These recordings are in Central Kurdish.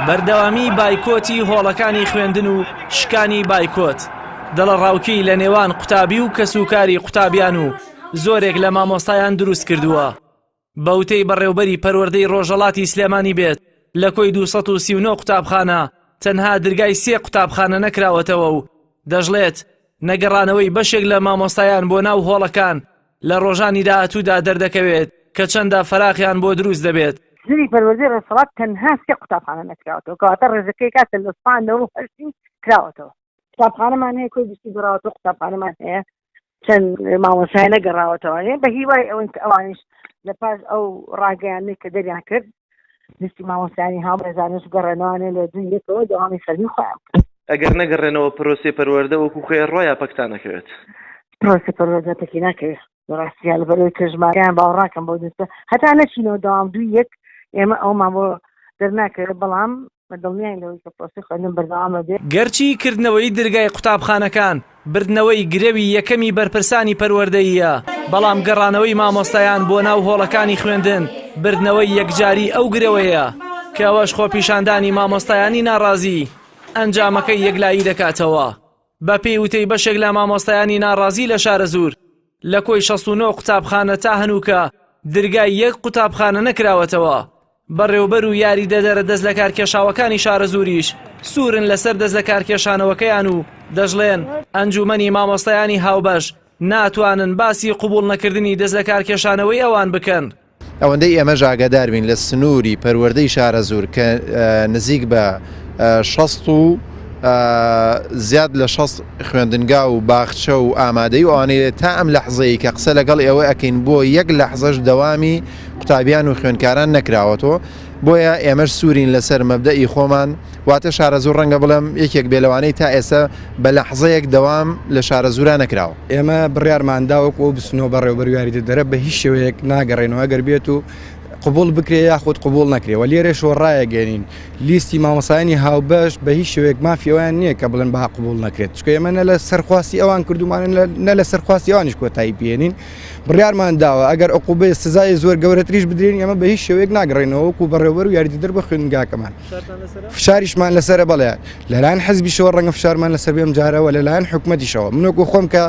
بەردەوامی بایکۆتی هۆڵەکانی خوێندن و شکانی بایکۆت دڵە ڕاوکی لە نێوان قوتابی و کەسوکاری قوتابیان و زۆرێک لە مامۆستایان دروست کردووە. بەوتەی بەڕێوبەری پەروەردەی ڕۆژهەڵاتی سلێمانی بێت لە کۆی 239 قوتابخانە تەنها دەرگای 3 قوتابخانە نەکراوەتەوە و دەژڵێت نەگەڕانەوەی بەشێک لە مامۆستایان بۆ ناو هۆڵەکان لە ڕۆژانی داهاتوودا دەردەکەوێت کە چەندە فەراقیان بۆ دروست دەبێت. زری پەروەردەی ڕێسەڵات تەنها 3 قوتابخانە نەکراوەتەوە کەواتە ڕێژەکەی کاتە لە سوپاندەوە و هەرچی کراوەتەوە. قوتابخانەمان هەیە کۆی 22 قوتابخانەمان هەیە چەند مامۆستای نەگەڕاوەتەوە بە هیوای ئەوەن کە ئەوانیش لە پاش ئەو ڕاگەیانەی کە دەریان کرد دەستی مامۆستایانی هاوڕێزانش گەڕێنەوەیان لە دوو یەکەوە دەوامی فەرمی خۆیان کرد. ئەگەر نەگەڕێنەوە پرۆسەی پەروەردە وەکو خۆی ڕۆیا پەکتان نەکەوێت. پرۆسەی پەروەردە پەکی ناکەوێت ڕاستیان لەبەرەوەی کەژماریان باوەڕاکەم بۆ دەستە هەتا نەچینەوە دەوام دوو یەک ئێمە ئەومان بۆ دەرناکەوێت بەڵام بەدڵنیان لەوەی کە پرۆسەی خوێندن بەردەوامە بێت. گەرچی کردنەوەی دەرگای قوتابخانەکان بردنەوەی گرێوی یەکەمی بەرپرسانی پەروەردەییە بەڵام گەڕانەوەی مامۆستایان بۆ ناو هۆڵەکانی خوێندن بردنەوەی یەکجاری ئەو گرەوەیە کە ئەوەش خۆپیشاندانی مامۆستایانی ناڕازی ئەنجامەکەی یەکلایی دەکاتەوە. بە پێی وتەی بەشێک لە مامۆستایانی ناڕازی لە شارە زور لە کۆی 69 قوتابخانە تا هەنووکە دەرگای یەک قوتابخانە نەکراوەتەوە. بەڕێوبەر و یاریدەدەرە دەست لە کارکێشاوەکانی شارە زوریش سوورن لەسەر دەست لە کارکێشانەوەکەیان و دەژڵێن ئەنجومەنی مامۆستایانی هاوبەش ناتوانن باسی قوبوڵ نەکردنی دەست لە کارکێشانەوەی ئەوان بکەن. ئەوەندەی ئێمە ژاگەدار بین لە سنووری پەروەردەی شارە زور کە نزیک بە 60 و زیاد لە 60 خوێندنگا و باخچە و ئامادەی ئەوانەیە تا ئەم لەحزەیە کە قسە لەگەڵ ئێوە ئەکەین بۆ یەک لەحزەش دەوامی قوتابیان و خوێندکاران نەکراوەتەوە. بۆیە ئێمەش سوورین لەسەر مەبدەئی خۆمان واتە شارە زوور ڕەنگە بڵێم یەکێک بێلەوانەی تا ئێستا بە لەحزەیەک دەوام لە شارە زورا نەکراوە. ئێمە بڕیارمانداوەک و بستنەوە بەڕێوەبەر یاریدەدەرە بە هیچ شێوەیەک ناگەڕێنەوە ئەگەر بێت و قبول بکرێ یاخود قبول نەکرێەوە لێرە شۆڕایە گەێنین لیستی مامۆستایانی هاوبەش بە هیچ شوێک مافیەوەیان نییە کە بڵێن بەها قبول نەکرێت چکە ئێمە نە لە سەرخواستی ئەوان کردومان نە لە سەرخواستی ئەوانیش کۆتایی پێێنین بڕیارمان داوە ئەگەر عقوبەی سزای زۆر گەورەتریش بدرێن ئێمە بە هیچ شێوەیەک ناگەڕێنەوە وەکو بەڕێوەبەر و یاریدەدەر بە خوێندنگاکەمان فشاریشمان لەسەرە بەڵێ لەلایەن حزبیشەوە ڕەنگە فشارمان لەسەر بێم جارەوە لەلایەن حکومەتیشەوە منۆکو خۆم کە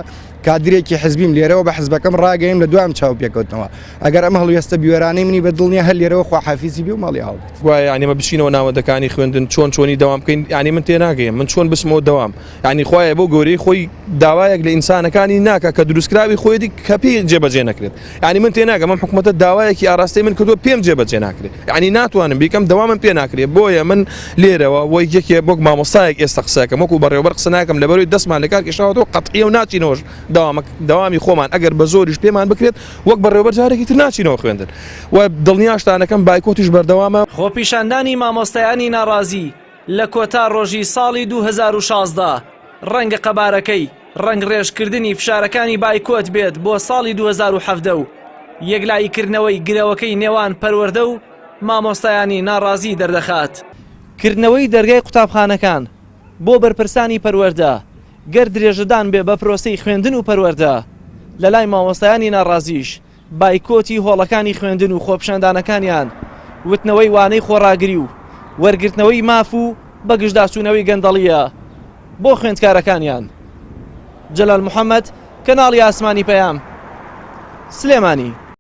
کادرێکی حزبیم لێرەوە بە حزبەکەم ڕاگەیم لە دوام چاو پێکەوتنەوە ئەگەر ئەمە هەڵوێستە بیوێرانەی منی بە دڵنیە هەر لێرەوە خواحافیزی بی و ماڵی هەڵبێت وایە ینی ئێمە بچینەوە ناوەندەکانی خوێندن چۆنی دەوام بکەین ینی من تێناگەیم من چۆن بسمەوە دەوام ینی خوایە بۆ گەورەی خۆی داوایەک لە ئینسانەکانی ناکە کە دروستکراوی خۆی کە پێی جێبەجێ نەکرێت ینی من تێناگەم ئەم حکومەتە داوایەکی ئاراستەی من کردووە پێم جێبەجێ ناکرێت ینی ناتوانم بیکەم دەوامم پێ ناکرێت بۆیە من لێرەوە وەی یەکێ بۆک مامۆستایەک ئێستا قسەکەم وەکو بەڕێوەبەر قسە ناکەم لەبەرەوەی دەستمان لە کارکێشاوەتەوە قەتعیە و ناچینەوەش داوامی خۆمان ئەگەر بە زۆریش پێمان بکرێت وەک بەڕێوەبەر جارێکی تر ناچینەوە خوێندن و دڵنیاشتانەکەم بایکۆتیش بەردەوامە. خۆپیشاندانی مامۆستایانی ناڕازی لە کۆتا ڕۆژی ساڵی 2016 ڕەنگە قەبارەکەی ڕەنگ ڕێژکردنی فشارەکانی بایکۆت بێت بۆ ساڵی 2017 و یەکلاییکردنەوەی گرەوەکەی نێوان پەروەردە و مامۆستایانی ناڕازی دەردەخات. کردنەوەی دەرگای قوتابخانەکان بۆ بەرپرسانی پەروەردە گەر درێژەدان بێ بە پرۆسەی خوێندن و پەروەردە لە لای مامۆستایانی ناڕازیش بایکۆتی هۆڵەکانی خوێندن و خۆپیشاندانەکانیان وتنەوەی وانەی خۆڕاگری و وەرگرتنەوەی ماف و بەگشتداچوونەوەی گەندەڵیە بۆ خوێندکارەکانیان. جەلال محەممەد کەناڵی ئاسمانی پەیام سلێمانی.